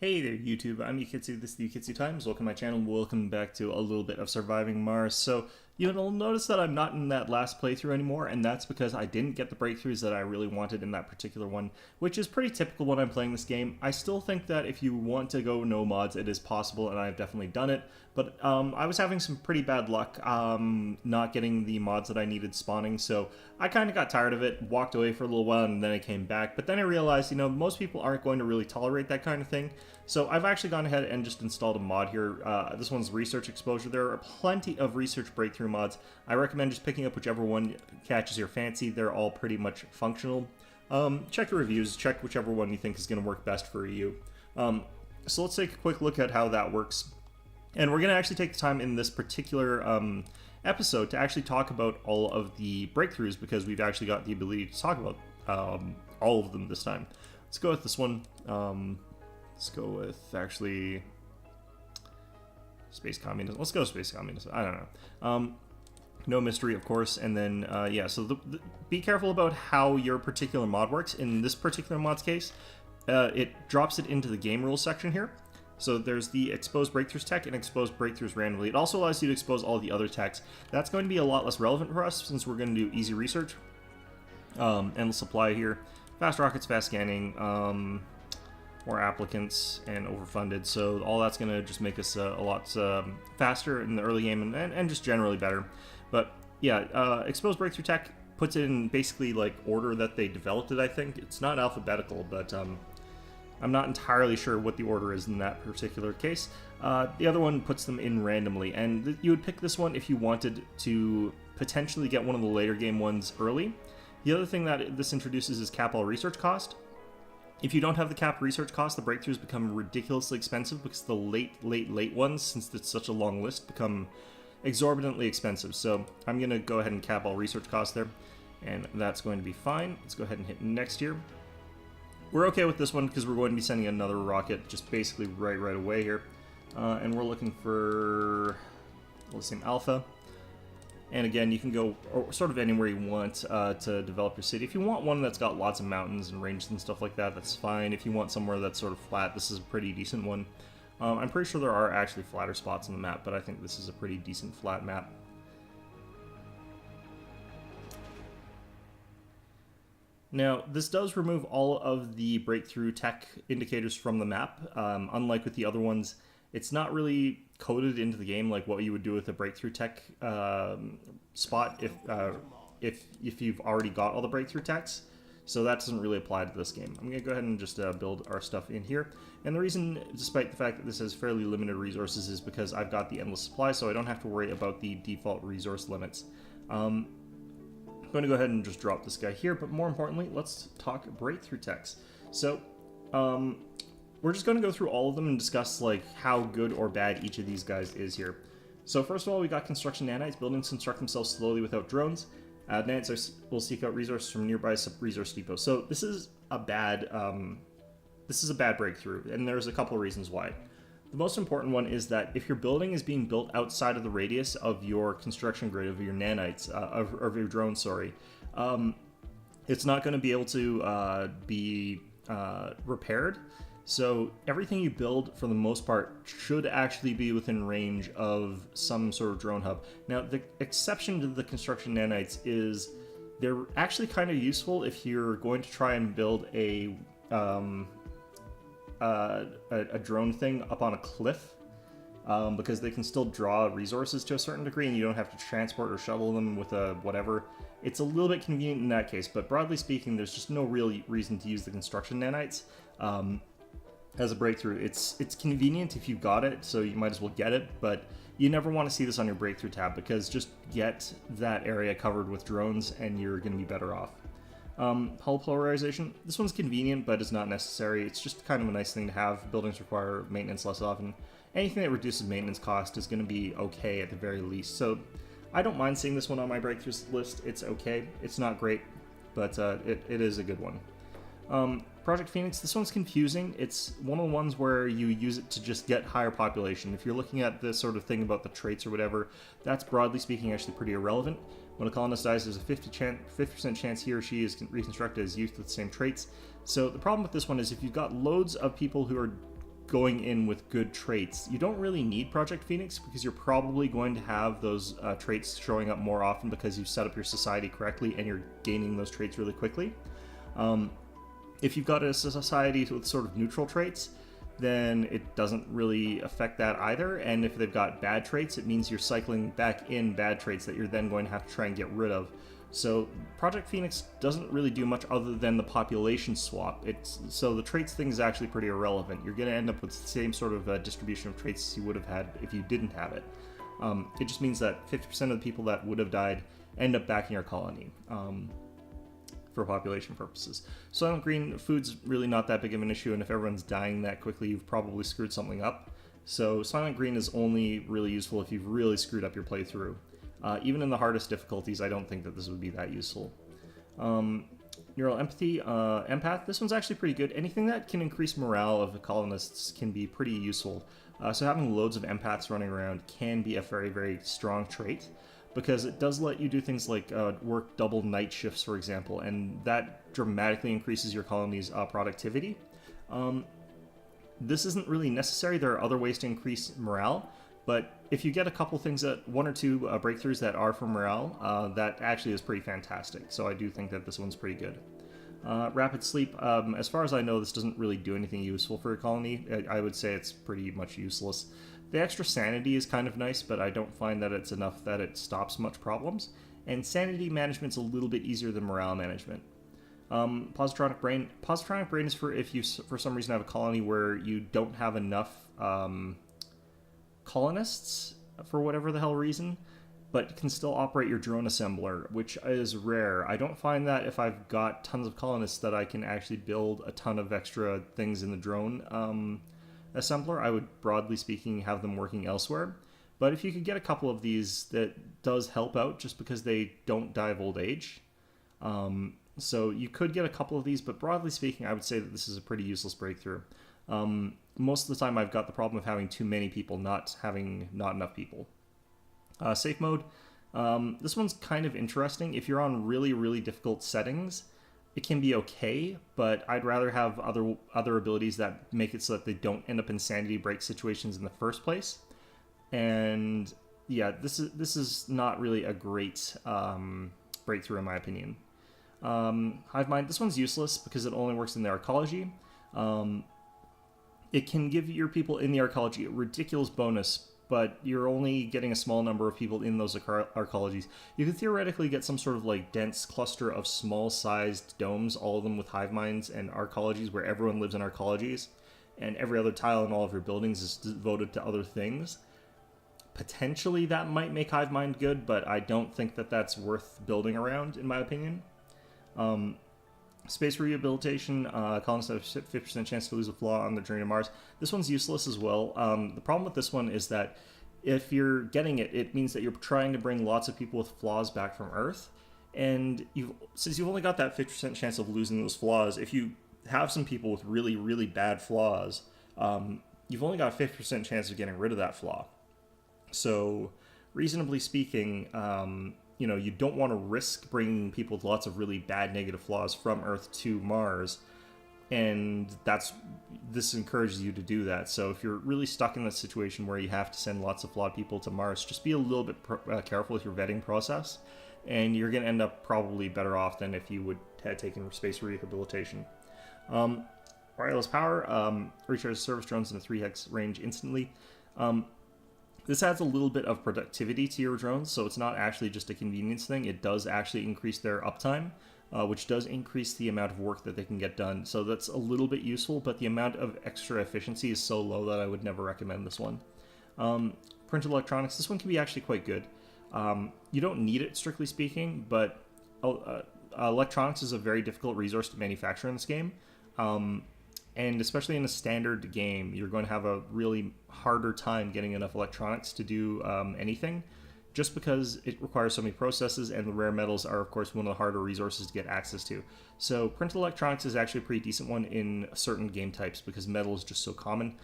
Hey there YouTube, I'm Yukitsu, this is the Yukitsu Times. Welcome to my channel, welcome back to a little bit of Surviving Mars. So, you'll notice that I'm not in that last playthrough anymore, and that's because I didn't get the breakthroughs that I really wanted in that particular one, which is pretty typical when I'm playing this game. I still think that if you want to go no mods, it is possible, and I've definitely done it, but I was having some pretty bad luck not getting the mods that I needed spawning, so I kind of got tired of it, walked away for a little while, and then I came back. But then I realized, most people aren't going to really tolerate that kind of thing. So I've actually gone ahead and just installed a mod here. This one's Research Exposure. There are plenty of research breakthrough mods. I recommend just picking up whichever one catches your fancy. They're all pretty much functional. Check the reviews, check whichever one you think is going to work best for you. So let's take a quick look at how that works. And we're going to actually take the time in this particular episode to actually talk about all of the breakthroughs, because we've actually got the ability to talk about all of them this time. Let's go with this one. Let's go with, actually, Space Communism. Let's go Space Communism. I don't know. No mystery, of course. And then, yeah, so be careful about how your particular mod works. In this particular mod's case, it drops it into the game rules section here. So there's the expose breakthroughs tech and expose breakthroughs randomly. It also allows you to expose all the other techs. That's going to be a lot less relevant for us since we're going to do easy research. Endless supply here. Fast rockets, fast scanning, more applicants, and overfunded. So all that's going to just make us a lot faster in the early game and just generally better. But yeah, expose breakthrough tech puts it in basically like order that they developed it, I think. It's not alphabetical, but I'm not entirely sure what the order is in that particular case. The other one puts them in randomly, and you would pick this one if you wanted to potentially get one of the later game ones early. The other thing that this introduces is cap all research cost. If you don't have the cap research cost, the breakthroughs become ridiculously expensive because the late ones, since it's such a long list, become exorbitantly expensive. So I'm going to go ahead and cap all research costs there, and that's going to be fine. Let's go ahead and hit next here. We're okay with this one because we're going to be sending another rocket just basically right away here. And we're looking for Lithium Alpha. And again, you can go sort of anywhere you want to develop your city. If you want one that's got lots of mountains and ranges and stuff like that, that's fine. If you want somewhere that's sort of flat, this is a pretty decent one. I'm pretty sure there are actually flatter spots on the map, but I think this is a pretty decent flat map. Now, this does remove all of the breakthrough tech indicators from the map. Unlike with the other ones, it's not really coded into the game like what you would do with a breakthrough tech spot if you've already got all the breakthrough techs. So that doesn't really apply to this game. I'm going to go ahead and just build our stuff in here. And the reason, despite the fact that this has fairly limited resources, is because I've got the endless supply, so I don't have to worry about the default resource limits. I'm going to go ahead and just drop this guy here, but more importantly, let's talk breakthrough techs. So, we're just going to go through all of them and discuss like how good or bad each of these guys is here. So first of all, we got construction nanites. Buildings construct themselves slowly without drones. Nanites will seek out resources from nearby resource depots. So this is a bad breakthrough, and there's a couple of reasons why. The most important one is that if your building is being built outside of the radius of your construction grid, of your nanites, of your drone, sorry, it's not going to be able to be repaired. So everything you build, for the most part, should actually be within range of some sort of drone hub. Now, the exception to the construction nanites is they're actually kind of useful if you're going to try and build a drone thing up on a cliff, because they can still draw resources to a certain degree, and you don't have to transport or shuttle them with a whatever. It's a little bit convenient in that case, but broadly speaking, there's just no real reason to use the construction nanites as a breakthrough. It's convenient if you've got it, so you might as well get it, but you never want to see this on your breakthrough tab, because just get that area covered with drones and you're going to be better off. Hull polarization. This one's convenient, but it's not necessary. It's just kind of a nice thing to have. Buildings require maintenance less often. Anything that reduces maintenance cost is going to be okay at the very least. So I don't mind seeing this one on my breakthroughs list. It's okay. It's not great, but it is a good one. Project Phoenix, this one's confusing. It's one of the ones where you use it to just get higher population. If you're looking at this sort of thing about the traits or whatever, that's broadly speaking actually pretty irrelevant. When a colonist dies, there's a 50% chance he or she is reconstructed as youth with the same traits. So the problem with this one is if you've got loads of people who are going in with good traits. You don't really need Project Phoenix because you're probably going to have those traits showing up more often because you've set up your society correctly and you're gaining those traits really quickly. If you've got a society with sort of neutral traits, then it doesn't really affect that either. And if they've got bad traits, it means you're cycling back in bad traits that you're then going to have to try and get rid of. So Project Phoenix doesn't really do much other than the population swap. So the traits thing is actually pretty irrelevant. You're going to end up with the same sort of distribution of traits as you would have had if you didn't have it. It just means that 50% of the people that would have died end up back in your colony for population purposes. Silent Green, food's really not that big of an issue, and if everyone's dying that quickly, you've probably screwed something up. So Silent Green is only really useful if you've really screwed up your playthrough. Even in the hardest difficulties, I don't think that this would be that useful. Neural Empathy, Empath, this one's actually pretty good. Anything that can increase morale of the colonists can be pretty useful. So having loads of empaths running around can be a very, very strong trait, because it does let you do things like work double night shifts, for example, and that dramatically increases your colony's productivity. This isn't really necessary. There are other ways to increase morale, but if you get a couple things, one or two breakthroughs that are for morale, that actually is pretty fantastic. So I do think that this one's pretty good. Rapid Sleep, as far as I know, this doesn't really do anything useful for a colony. I would say it's pretty much useless. The extra sanity is kind of nice, but I don't find that it's enough that it stops much problems. And sanity management's a little bit easier than morale management. Positronic Brain. Positronic Brain is for if you, for some reason, have a colony where you don't have enough colonists, for whatever the hell reason, but can still operate your drone assembler, which is rare. I don't find that if I've got tons of colonists that I can actually build a ton of extra things in the drone assembler. I would, broadly speaking, have them working elsewhere. But if you could get a couple of these, that does help out just because they don't die of old age. So you could get a couple of these, but broadly speaking, I would say that this is a pretty useless breakthrough. Most of the time I've got the problem of having too many people, not enough people. Safe mode. This one's kind of interesting. If you're on really, really difficult settings, it can be okay, but I'd rather have other abilities that make it so that they don't end up in sanity break situations in the first place. And yeah, this is not really a great breakthrough in my opinion. Hive Mind, this one's useless because it only works in the arcology. It can give your people in the arcology a ridiculous bonus, but you're only getting a small number of people in those arcologies. You could theoretically get some sort of like dense cluster of small-sized domes, all of them with hive minds and arcologies, where everyone lives in arcologies, and every other tile in all of your buildings is devoted to other things. Potentially that might make hive mind good, but I don't think that that's worth building around, in my opinion. Space rehabilitation, colonists have a 50% chance to lose a flaw on their journey to Mars. This one's useless as well. The problem with this one is that if you're getting it, it means that you're trying to bring lots of people with flaws back from Earth. And since you've only got that 50% chance of losing those flaws, if you have some people with really, really bad flaws, you've only got a 50% chance of getting rid of that flaw. So, reasonably speaking, you don't want to risk bringing people with lots of really bad negative flaws from Earth to Mars, and this encourages you to do that. So if you're really stuck in that situation where you have to send lots of flawed people to Mars, just be a little bit careful with your vetting process, and you're going to end up probably better off than if you would have taken space rehabilitation. Wireless power, recharge service drones in a 3x range instantly. This adds a little bit of productivity to your drones, so it's not actually just a convenience thing. It does actually increase their uptime, which does increase the amount of work that they can get done. So that's a little bit useful, but the amount of extra efficiency is so low that I would never recommend this one. Printed electronics, this one can be actually quite good. You don't need it, strictly speaking, but electronics is a very difficult resource to manufacture in this game. And especially in a standard game, you're going to have a really harder time getting enough electronics to do anything, just because it requires so many processes, and the rare metals are, of course, one of the harder resources to get access to. So printed electronics is actually a pretty decent one in certain game types, because metal is just so common.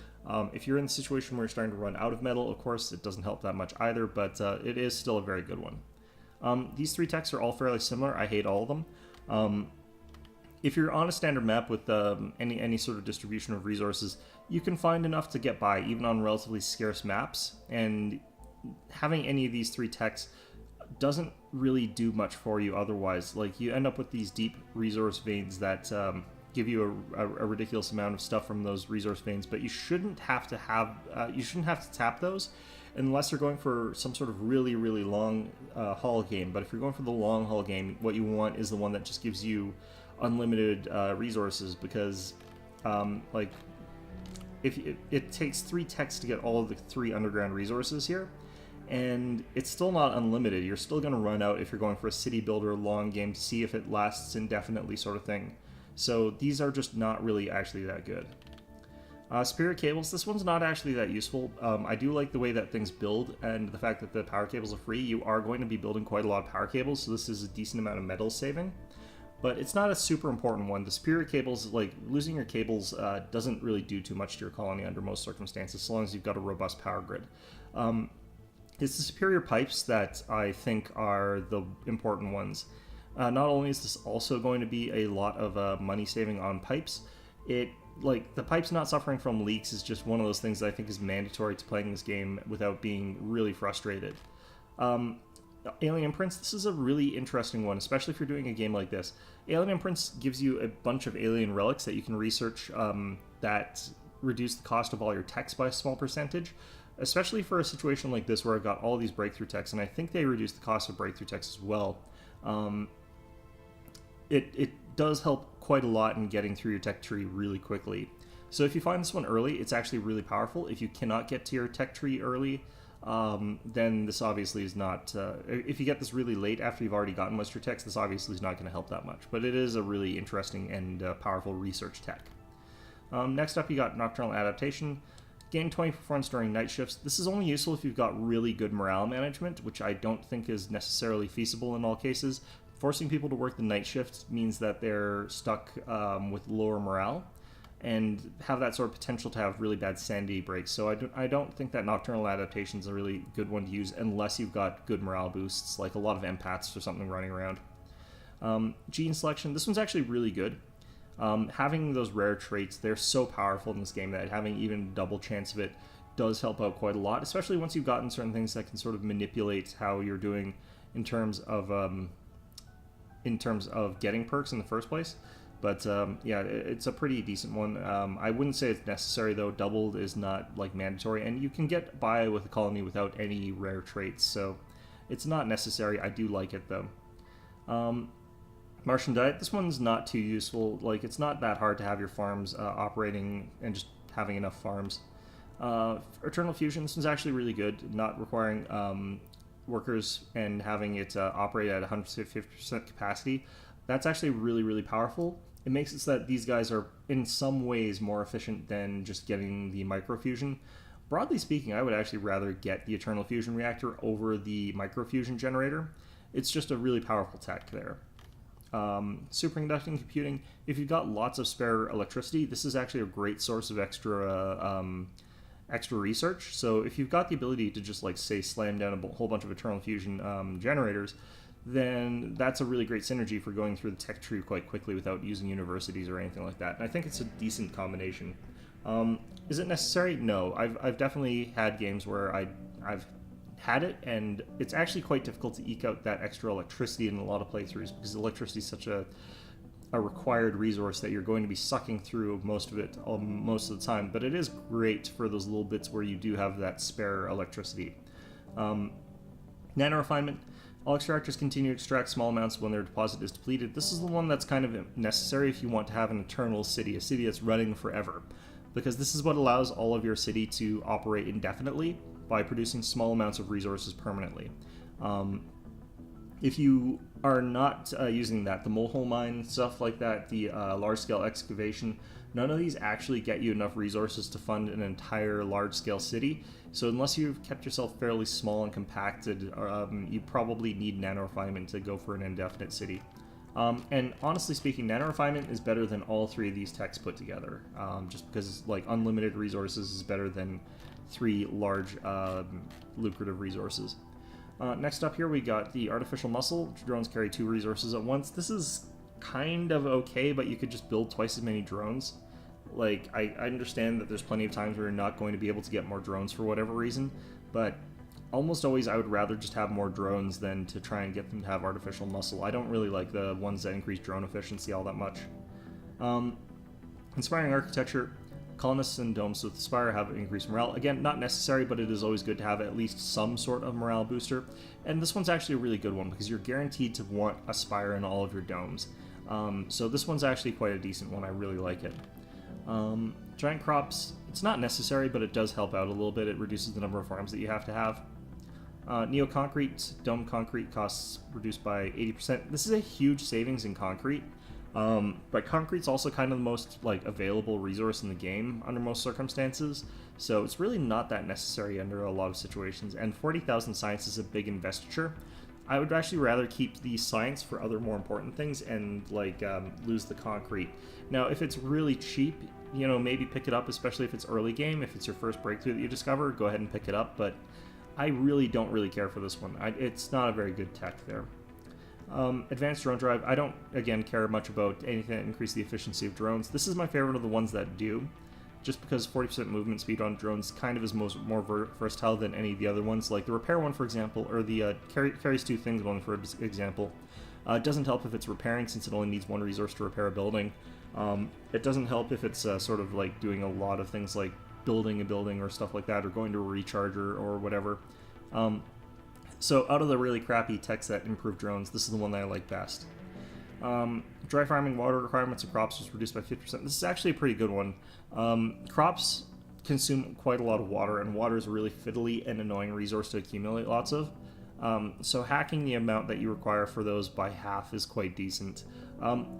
If you're in a situation where you're starting to run out of metal, of course, it doesn't help that much either, but it is still a very good one. These three techs are all fairly similar. I hate all of them. if you're on a standard map with any sort of distribution of resources, you can find enough to get by even on relatively scarce maps, and having any of these three techs doesn't really do much for you otherwise. Like, you end up with these deep resource veins that give you a ridiculous amount of stuff from those resource veins, but you shouldn't have to tap those unless you're going for some sort of really long haul game. But if you're going for the long haul game, what you want is the one that just gives you unlimited resources, because like, if it takes 3 techs to get all of the 3 underground resources here, and it's still not unlimited. You're still going to run out if you're going for a city builder long game to see if it lasts indefinitely sort of thing. So these are just not really actually that good. Spirit cables, this one's not actually that useful. I do like the way that things build, and the fact that the power cables are free. You are going to be building quite a lot of power cables, so this is a decent amount of metal saving. But it's not a super important one. The spirit cables, like, losing your cables doesn't really do too much to your colony under most circumstances, so long as you've got a robust power grid. It's the superior pipes that I think are the important ones. Not only is this also going to be a lot of money saving on pipes, the pipes not suffering from leaks is just one of those things that I think is mandatory to playing this game without being really frustrated. Alien Imprints, this is a really interesting one, especially if you're doing a game like this. Alien Imprints gives you a bunch of alien relics that you can research that reduce the cost of all your techs by a small percentage, especially for a situation like this where I've got all these breakthrough techs, and I think they reduce the cost of breakthrough techs as well. It does help quite a lot in getting through your tech tree really quickly. So if you find this one early, it's actually really powerful. If you cannot get to your tech tree early, then this obviously is not... if you get this really late after you've already gotten most of your techs, this obviously is not going to help that much. But it is a really interesting and powerful research tech. Next up, you got Nocturnal Adaptation. Gain 20 performance during night shifts. This is only useful if you've got really good morale management, which I don't think is necessarily feasible in all cases. Forcing people to work the night shift means that they're stuck with lower morale and have that sort of potential to have really bad sanity breaks. So I don't think that Nocturnal Adaptation is a really good one to use unless you've got good morale boosts, like a lot of empaths or something running around. Gene Selection. This one's actually really good. Having those rare traits, they're so powerful in this game that having even double chance of it does help out quite a lot, especially once you've gotten certain things that can sort of manipulate how you're doing in terms of getting perks in the first place. But yeah, it's a pretty decent one. I wouldn't say it's necessary though. Doubled is not like mandatory, and you can get by with a colony without any rare traits, so it's not necessary. I do like it though. Martian Diet, this one's not too useful. Like, it's not that hard to have your farms operating and just having enough farms. Eternal Fusion, this one's actually really good, not requiring workers and having it operate at 150% capacity. That's actually really powerful. It makes it so that these guys are in some ways more efficient than just getting the microfusion. Broadly speaking, I would actually rather get the Eternal Fusion Reactor over the microfusion generator. It's just a really powerful tech there. Superconducting computing, if you've got lots of spare electricity, this is actually a great source of extra research. So if you've got the ability to just, like, say, slam down a whole bunch of Eternal Fusion generators, then that's a really great synergy for going through the tech tree quite quickly without using universities or anything like that. And I think it's a decent combination. Is it necessary? No. I've definitely had games where I've had it, and it's actually quite difficult to eke out that extra electricity in a lot of playthroughs, because electricity is such a required resource that you're going to be sucking through most of it most of the time. But it is great for those little bits where you do have that spare electricity. Nano Refinement. All extractors continue to extract small amounts when their deposit is depleted. This is the one that's kind of necessary if you want to have an eternal city, a city that's running forever, because this is what allows all of your city to operate indefinitely by producing small amounts of resources permanently. If you are not using that, the molehole mine, stuff like that, the large-scale excavation, none of these actually get you enough resources to fund an entire large-scale city. So unless you've kept yourself fairly small and compacted, you probably need nano refinement to go for an indefinite city. And honestly speaking, nano refinement is better than all three of these techs put together, just because, like, unlimited resources is better than 3 large lucrative resources. Next up here we got the Artificial Muscle. Drones carry 2 resources at once. This is kind of okay, but you could just build twice as many drones. Like, I understand that there's plenty of times where you're not going to be able to get more drones for whatever reason, but almost always I would rather just have more drones than to try and get them to have artificial muscle. I don't really like the ones that increase drone efficiency all that much. Inspiring architecture. Colonists and domes with Spire have increased morale. Again, not necessary, but it is always good to have at least some sort of morale booster. And this one's actually a really good one because you're guaranteed to want a Spire in all of your domes. So this one's actually quite a decent one. I really like it. Giant crops, it's not necessary, but it does help out a little bit. It reduces the number of farms that you have to have. Neo-concrete, dome concrete costs reduced by 80%. This is a huge savings in concrete. But concrete's also kind of the most available resource in the game under most circumstances, so it's really not that necessary under a lot of situations. And 40,000 science is a big investiture. I would actually rather keep the science for other more important things and lose the concrete. Now, if it's really cheap, maybe pick it up, especially if it's early game. If it's your first breakthrough that you discover, go ahead and pick it up. But I really don't care for this one. It's not a very good tech there. Advanced drone drive. I don't, again, care much about anything that increases the efficiency of drones. This is my favorite of the ones that do, just because 40% movement speed on drones kind of is more versatile than any of the other ones. Like the repair one, for example, or the carries two things one, for example. It doesn't help if it's repairing, since it only needs one resource to repair a building. It doesn't help if it's sort of doing a lot of things like building a building or stuff like that, or going to a recharger or whatever. So out of the really crappy techs that improve drones, this is the one that I like best. Dry farming water requirements of crops was reduced by 50%. This is actually a pretty good one. Crops consume quite a lot of water, and water is a really fiddly and annoying resource to accumulate lots of. So hacking the amount that you require for those by half is quite decent.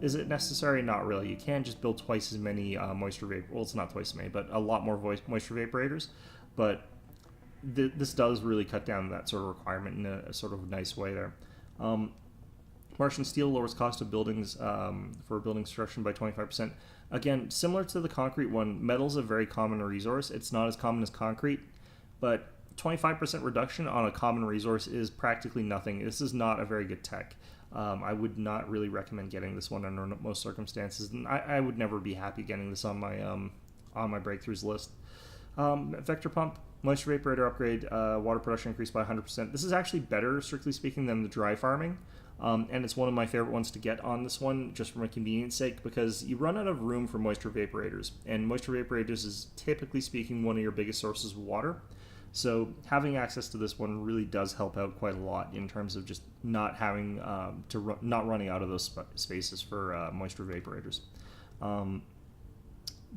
Is it necessary? Not really. You can just build twice as many moisture vapor. Well, it's not twice as many, but a lot more moisture vaporators. But this does really cut down that sort of requirement in a sort of nice way there. Martian steel lowers cost of buildings for building construction by 25%. Again, similar to the concrete one, metal's a very common resource. It's not as common as concrete, but 25% reduction on a common resource is practically nothing. This is not a very good tech. I would not really recommend getting this one under most circumstances, and I would never be happy getting this on my breakthroughs list. Vector pump, moisture vaporator upgrade, water production increased by 100%. This is actually better, strictly speaking, than the dry farming, and it's one of my favorite ones to get on this one, just for my convenience sake, because you run out of room for moisture vaporators, and moisture vaporators is typically speaking one of your biggest sources of water. So having access to this one really does help out quite a lot in terms of just not having not running out of those spaces for moisture vaporators.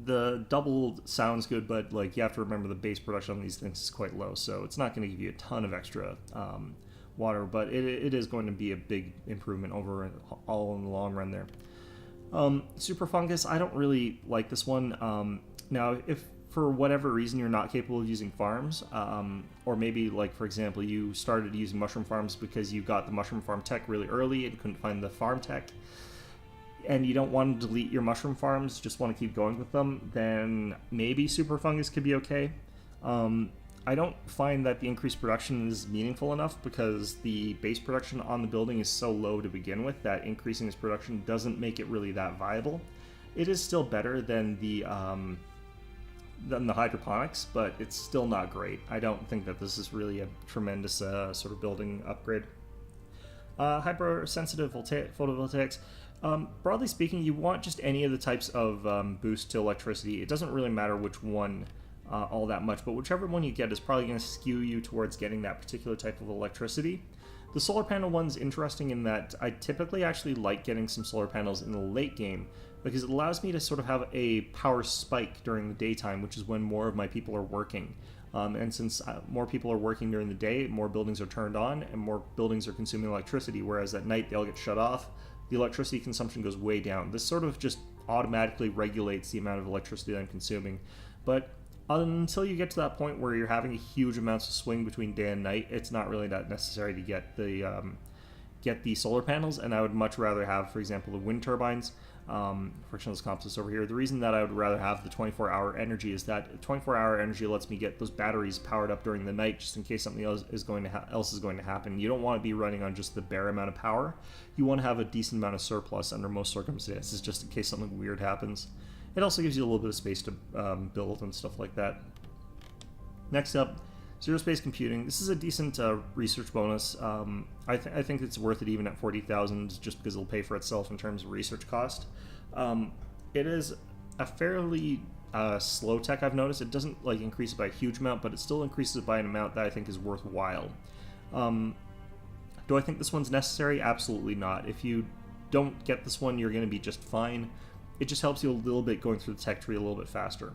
The double sounds good, but you have to remember the base production on these things is quite low, so it's not going to give you a ton of extra water, but it is going to be a big improvement all in the long run there. Super fungus, I don't really like this one. Now, if for whatever reason you're not capable of using farms, or maybe for example you started using mushroom farms because you got the mushroom farm tech really early and couldn't find the farm tech, and you don't want to delete your mushroom farms, just want to keep going with them, then maybe super fungus could be okay. I don't find that the increased production is meaningful enough, because the base production on the building is so low to begin with that increasing its production doesn't make it really that viable. It is still better than the hydroponics, but it's still not great. I don't think that this is really a tremendous sort of building upgrade. Hypersensitive photovoltaics. Broadly speaking, you want just any of the types of boost to electricity. It doesn't really matter which one all that much, but whichever one you get is probably going to skew you towards getting that particular type of electricity. The solar panel one's interesting in that I typically actually like getting some solar panels in the late game, because it allows me to sort of have a power spike during the daytime, which is when more of my people are working. And since more people are working during the day, more buildings are turned on and more buildings are consuming electricity, whereas at night they'll get shut off. The electricity consumption goes way down. This sort of just automatically regulates the amount of electricity that I'm consuming. But until you get to that point where you're having huge amounts of swing between day and night, it's not really that necessary to get the solar panels, and I would much rather have, for example, the wind turbines. frictionless composites over here. The reason that I would rather have the 24-hour energy is that 24-hour energy lets me get those batteries powered up during the night, just in case something else is going to happen. You don't want to be running on just the bare amount of power. You want to have a decent amount of surplus under most circumstances, just in case something weird happens. It also gives you a little bit of space to build and stuff like that. Next up, zero space computing. This is a decent research bonus. I think it's worth it even at 40,000, just because it'll pay for itself in terms of research cost. It is a fairly slow tech, I've noticed. It doesn't like increase it by a huge amount, but it still increases it by an amount that I think is worthwhile. Do I think this one's necessary? Absolutely not. If you don't get this one, you're going to be just fine. It just helps you a little bit going through the tech tree a little bit faster.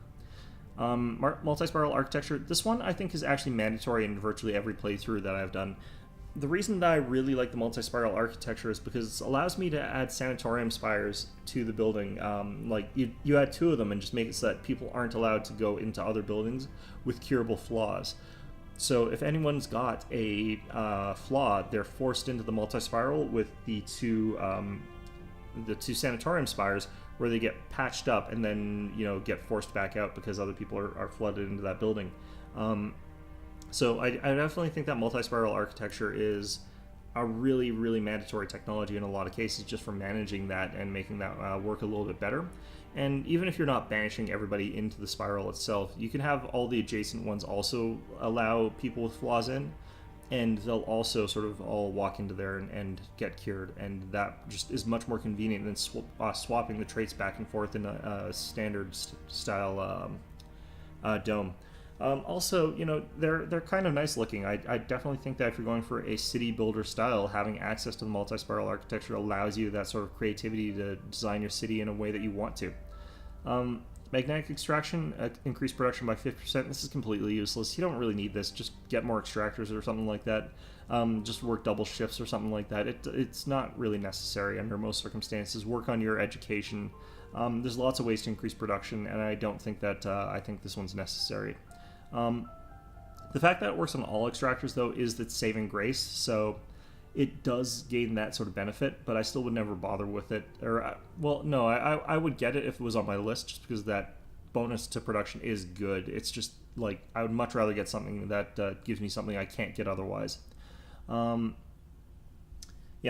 Multi-spiral architecture. This one I think is actually mandatory in virtually every playthrough that I've done. The reason that I really like the multi-spiral architecture is because it allows me to add sanatorium spires to the building. Like you add 2 of them and just make it so that people aren't allowed to go into other buildings with curable flaws. So if anyone's got a flaw, they're forced into the multi-spiral with the two sanatorium spires, where they get patched up and then, you know, get forced back out because other people are flooded into that building. So I definitely think that multi-spiral architecture is a really, really mandatory technology in a lot of cases, just for managing that and making that work a little bit better. And even if you're not banishing everybody into the spiral itself, you can have all the adjacent ones also allow people with flaws in, and they'll also sort of all walk into there and get cured, and that just is much more convenient than swapping the traits back and forth in a standard style dome. Also, you know, they're kind of nice looking. I definitely think that if you're going for a city builder style, having access to the multi-spiral architecture allows you that sort of creativity to design your city in a way that you want to. Magnetic extraction, increased production by 50%. This is completely useless. You don't really need this. Just get more extractors or something like that. Just work double shifts or something like that. It's not really necessary under most circumstances. Work on your education. There's lots of ways to increase production, and I don't think that I think this one's necessary. The fact that it works on all extractors, though, is its saving grace. So it does gain that sort of benefit, but I still would never bother with it. Or, well, no, I would get it if it was on my list, just because that bonus to production is good. It's just, like, I would much rather get something that gives me something I can't get otherwise. Yeah,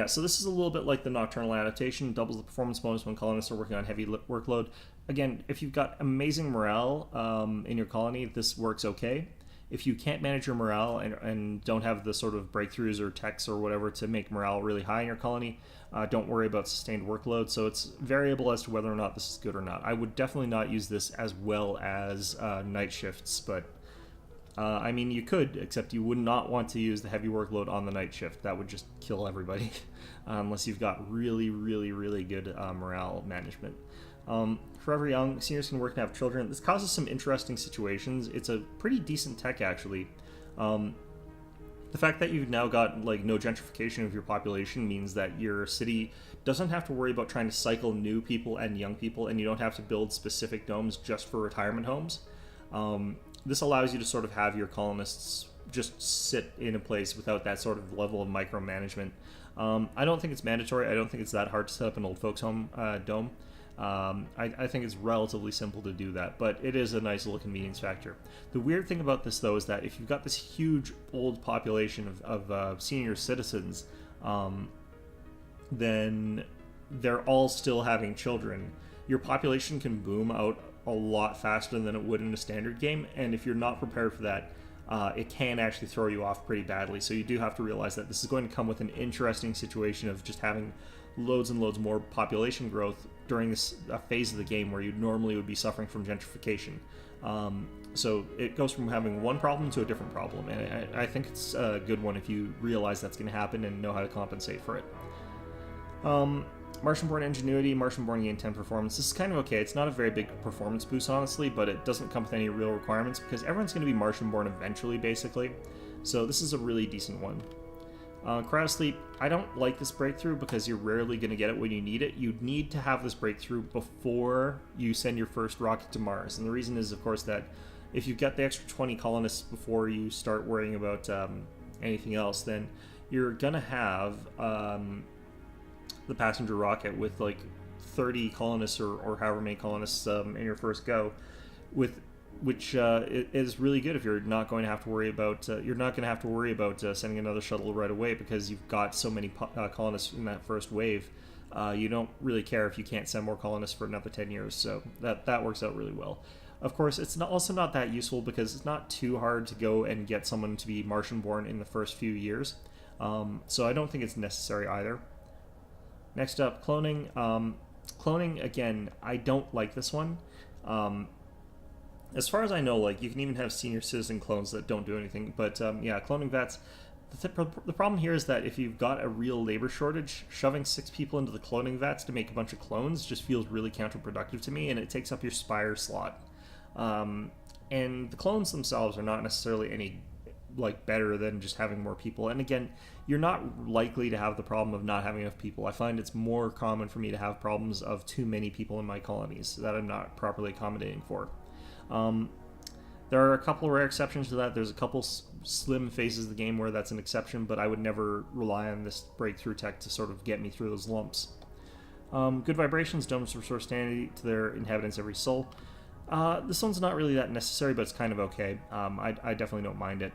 so this is a little bit like the Nocturnal Adaptation, doubles the performance bonus when colonists are working on heavy workload. Again, if you've got amazing morale in your colony, this works okay. If you can't manage your morale and don't have the sort of breakthroughs or techs or whatever to make morale really high in your colony, don't worry about sustained workload. So it's variable as to whether or not this is good or not. I would definitely not use this as well as night shifts, but I mean, you could, except you would not want to use the heavy workload on the night shift. That would just kill everybody, unless you've got really, really, really good morale management. Forever Young, seniors can work and have children. This causes some interesting situations. It's a pretty decent tech, actually. The fact that you've now got like no gentrification of your population means that your city doesn't have to worry about trying to cycle new people and young people, and you don't have to build specific domes just for retirement homes. This allows you to sort of have your colonists just sit in a place without that sort of level of micromanagement. I don't think it's mandatory. I don't think it's that hard to set up an old folks home dome. I think it's relatively simple to do that, but it is a nice little convenience factor. The weird thing about this, though, is that if you've got this huge old population of senior citizens, then they're all still having children. Your population can boom out a lot faster than it would in a standard game, and if you're not prepared for that, it can actually throw you off pretty badly. So you do have to realize that this is going to come with an interesting situation of just having loads and loads more population growth during this phase of the game where you normally would be suffering from gentrification. So it goes from having one problem to a different problem, and I think it's a good one if you realize that's going to happen and know how to compensate for it. Martian-born Ingenuity, Martian-born gain 10 performance. This is kind of okay. It's not a very big performance boost, honestly, but it doesn't come with any real requirements because everyone's going to be Martian-born eventually, basically. So this is a really decent one. Cryosleep, I don't like this breakthrough because you're rarely going to get it when you need it. You need to have this breakthrough before you send your first rocket to Mars. And the reason is, of course, that if you've got the extra 20 colonists before you start worrying about anything else, then you're going to have the passenger rocket with like 30 colonists or however many colonists in your first go, which is really good if you're not going to have to worry about sending another shuttle right away, because you've got so many colonists in that first wave. You don't really care if you can't send more colonists for another 10 years, so that works out really well. Of course, it's also not that useful because it's not too hard to go and get someone to be Martian-born in the first few years, so I don't think it's necessary either. Next up, cloning. Cloning, again, I don't like this one. As far as I know, like, you can even have senior citizen clones that don't do anything, but yeah, cloning vats. The problem here is that if you've got a real labor shortage, shoving 6 people into the cloning vats to make a bunch of clones just feels really counterproductive to me, and it takes up your spire slot. And the clones themselves are not necessarily any better than just having more people. And again, you're not likely to have the problem of not having enough people. I find it's more common for me to have problems of too many people in my colonies that I'm not properly accommodating for. There are a couple of rare exceptions to that. There's a couple slim phases of the game where that's an exception, but I would never rely on this breakthrough tech to sort of get me through those lumps. Good vibrations. Domes restore sanity to their inhabitants every soul. This one's not really that necessary, but it's kind of okay. I definitely don't mind it.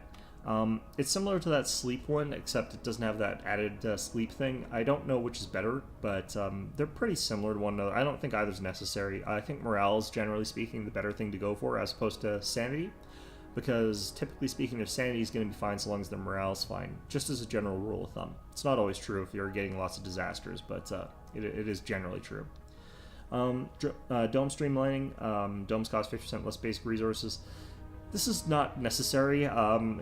It's similar to that sleep one, except it doesn't have that added sleep thing. I don't know which is better, but they're pretty similar to one another. I don't think either's necessary. I think morale is, generally speaking, the better thing to go for as opposed to sanity, because typically speaking, their sanity is going to be fine so long as their morale is fine, just as a general rule of thumb. It's not always true if you're getting lots of disasters, but it is generally true. Dome streamlining. Domes cost 50% less basic resources. This is not necessary in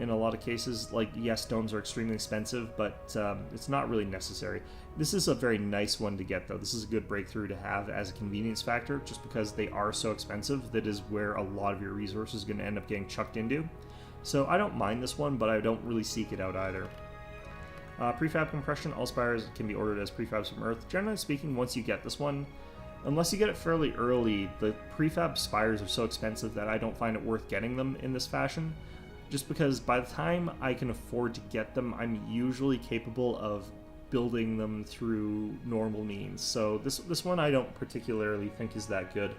a lot of cases. Like, yes, domes are extremely expensive, but it's not really necessary. This is a very nice one to get, though. This is a good breakthrough to have as a convenience factor, just because they are so expensive. That is where a lot of your resources are going to end up getting chucked into. So I don't mind this one, but I don't really seek it out either. Prefab compression. All spires can be ordered as prefabs from Earth. Generally speaking, once you get this one, unless you get it fairly early, the prefab spires are so expensive that I don't find it worth getting them in this fashion, just because by the time I can afford to get them, I'm usually capable of building them through normal means. So this one I don't particularly think is that good.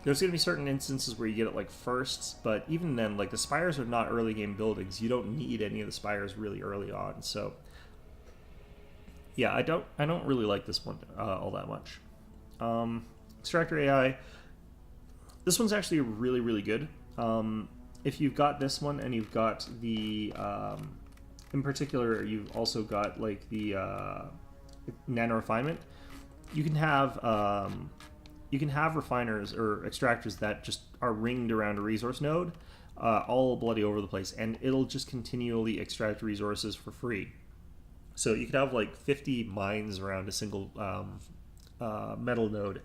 There's going to be certain instances where you get it like first, but even then, like, the spires are not early game buildings. You don't need any of the spires really early on, so yeah, I don't really like this one all that much. Extractor AI. This one's actually really, really good. If you've got this one and you've got the, in particular, you've also got like the nano refinement. You can have refiners or extractors that just are ringed around a resource node, all bloody over the place, and it'll just continually extract resources for free. So you could have like 50 mines around a single metal node,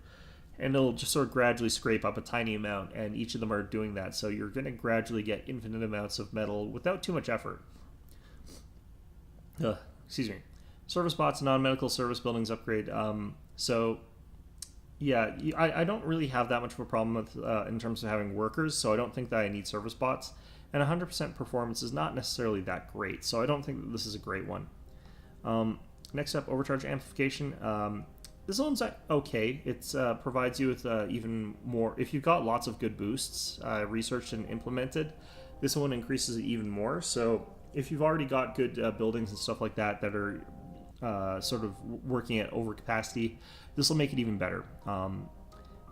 and it'll just sort of gradually scrape up a tiny amount, and each of them are doing that. So you're going to gradually get infinite amounts of metal without too much effort. Excuse me. Service bots, non-medical service buildings upgrade. So yeah, I don't really have that much of a problem with in terms of having workers, so I don't think that I need service bots. And 100% performance is not necessarily that great, so I don't think that this is a great one. Next up, overcharge amplification. This one's okay. It provides you with even more. If you've got lots of good boosts researched and implemented, this one increases it even more. So if you've already got good buildings and stuff like that that are sort of working at overcapacity, this will make it even better.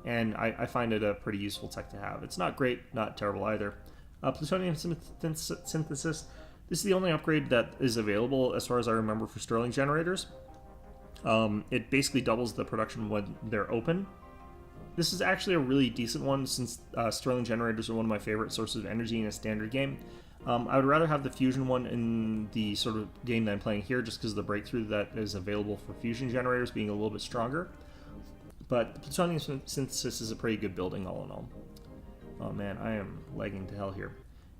And I find it a pretty useful tech to have. It's not great, not terrible either. Plutonium synthesis. This is the only upgrade that is available, as far as I remember, for Stirling generators. It basically doubles the production when they're open. This is actually a really decent one, since Stirling generators are one of my favorite sources of energy in a standard game. I would rather have the fusion one in the sort of game that I'm playing here, just because of the breakthrough that is available for fusion generators being a little bit stronger. But the plutonium synthesis is a pretty good building all in all. Oh man, I am lagging to hell here.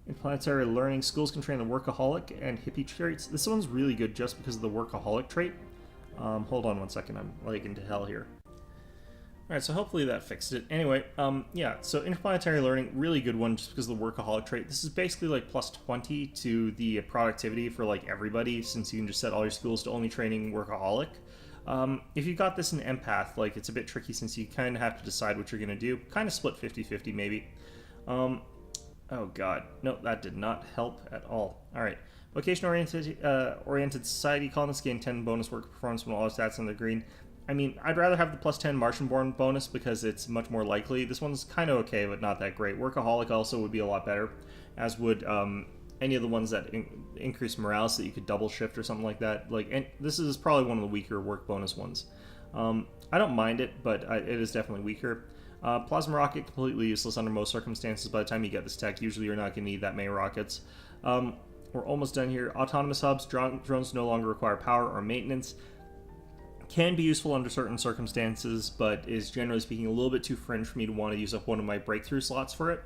Interplanetary learning. Schools can train the workaholic and hippie traits. This one's really good just because of the workaholic trait. Hold on one second, I'm lagging to hell here. Alright, so hopefully that fixed it. Anyway, yeah, so interplanetary learning, really good one just because of the workaholic trait. This is basically like plus 20 to the productivity for like everybody, since you can just set all your schools to only training workaholic. If you got this in Empath, like, it's a bit tricky since you kind of have to decide what you're going to do. Kind of split 50-50 maybe. Oh god, no, that did not help at all. Alright, vocation-oriented society, colonists gain 10 bonus work performance when all stats on the green. I mean, I'd rather have the plus 10 Martian-born bonus because it's much more likely. This one's kind of okay, but not that great. Workaholic also would be a lot better, as would any of the ones that increase morale so that you could double shift or something like that. Like, and this is probably one of the weaker work bonus ones. I don't mind it, but it is definitely weaker. Plasma rocket, completely useless under most circumstances. By the time you get this tech, usually you're not going to need that many rockets. We're almost done here. Autonomous hubs, drones no longer require power or maintenance. Can be useful under certain circumstances, but is generally speaking a little bit too fringe for me to want to use up one of my breakthrough slots for it.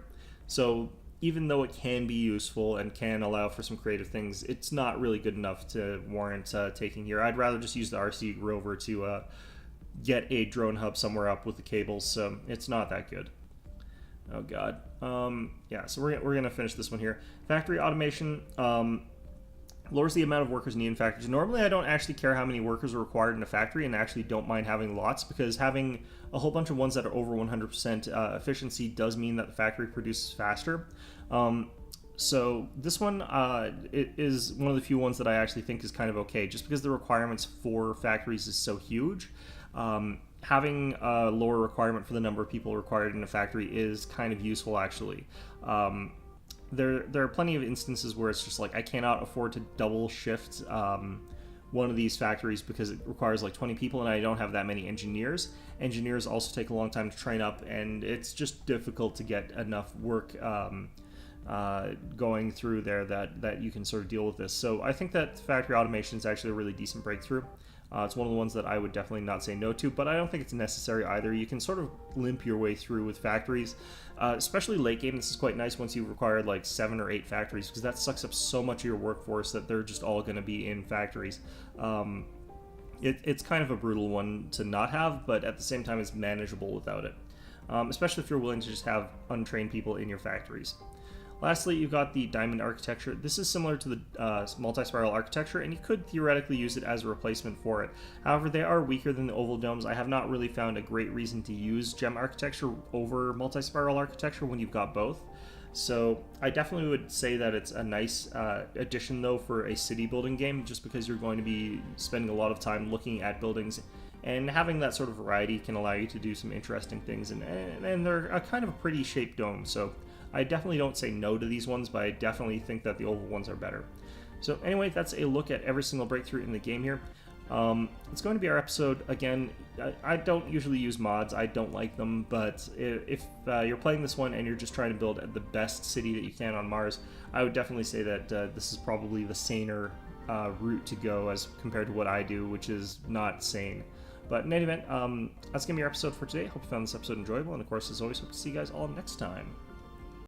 So even though it can be useful and can allow for some creative things, it's not really good enough to warrant taking here. I'd rather just use the RC rover to get a drone hub somewhere up with the cables, so it's not that good. Oh god. Yeah, so we're gonna finish this one here. Factory automation lowers the amount of workers needed in factories. Normally I don't actually care how many workers are required in a factory, and actually don't mind having lots, because having a whole bunch of ones that are over 100% efficiency does mean that the factory produces faster. So this one it is one of the few ones that I actually think is kind of okay, just because the requirements for factories is so huge. Having a lower requirement for the number of people required in a factory is kind of useful, actually. There are plenty of instances where it's just like, I cannot afford to double shift one of these factories because it requires like 20 people and I don't have that many engineers. Engineers also take a long time to train up, and it's just difficult to get enough work going through there that you can sort of deal with this. So I think that factory automation is actually a really decent breakthrough. It's one of the ones that I would definitely not say no to, but I don't think it's necessary either. You can sort of limp your way through with factories, especially late game. This is quite nice once you've required like 7 or 8 factories, because that sucks up so much of your workforce that they're just all going to be in factories. It's kind of a brutal one to not have, but at the same time it's manageable without it, especially if you're willing to just have untrained people in your factories. Lastly, you've got the diamond architecture. This is similar to the multi-spiral architecture, and you could theoretically use it as a replacement for it. However, they are weaker than the oval domes. I have not really found a great reason to use gem architecture over multi-spiral architecture when you've got both. So I definitely would say that it's a nice addition, though, for a city building game, just because you're going to be spending a lot of time looking at buildings, and having that sort of variety can allow you to do some interesting things, and they're a kind of a pretty shaped dome. So I definitely don't say no to these ones, but I definitely think that the oval ones are better. So anyway, that's a look at every single breakthrough in the game here. It's going to be our episode. Again, I don't usually use mods. I don't like them, but if you're playing this one and you're just trying to build the best city that you can on Mars, I would definitely say that this is probably the saner route to go as compared to what I do, which is not sane. But in any event, that's going to be our episode for today. Hope you found this episode enjoyable, and of course, as always, hope to see you guys all next time.